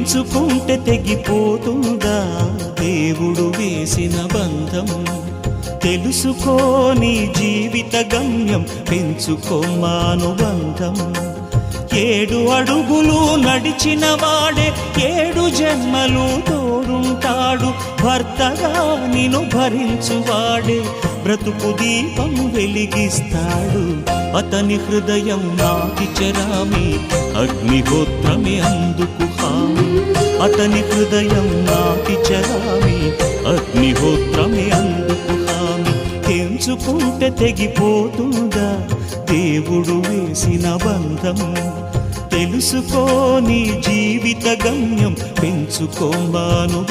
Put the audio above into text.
తెంచుకుంటే తెగిపోతుందా దేవుడు వేసిన బంధం? తెలుసుకో నీ జీవిత గమ్యం, పెంచుకోమానుబంధం. 7 అడుగులు నడిచిన వాడే 7 జన్మలు తోడుంటాడు. భర్తగా నిన్ను భరించువాడే బ్రతుకు దీపం వెలిగిస్తాడు. అతని హృదయం నాటి చెరామి, అగ్నిహోత్రమే అందుకు హామీ. అతని హృదయం నాటి చెరామి, అగ్నిహోత్రమే అందుకు హామీ. తెంచుకుంటే తెగిపోతుందా దేవుడు వేసిన బంధం? తెలుసుకో నీ జీవిత గమ్యం, పెంచుకోమానుబంధం.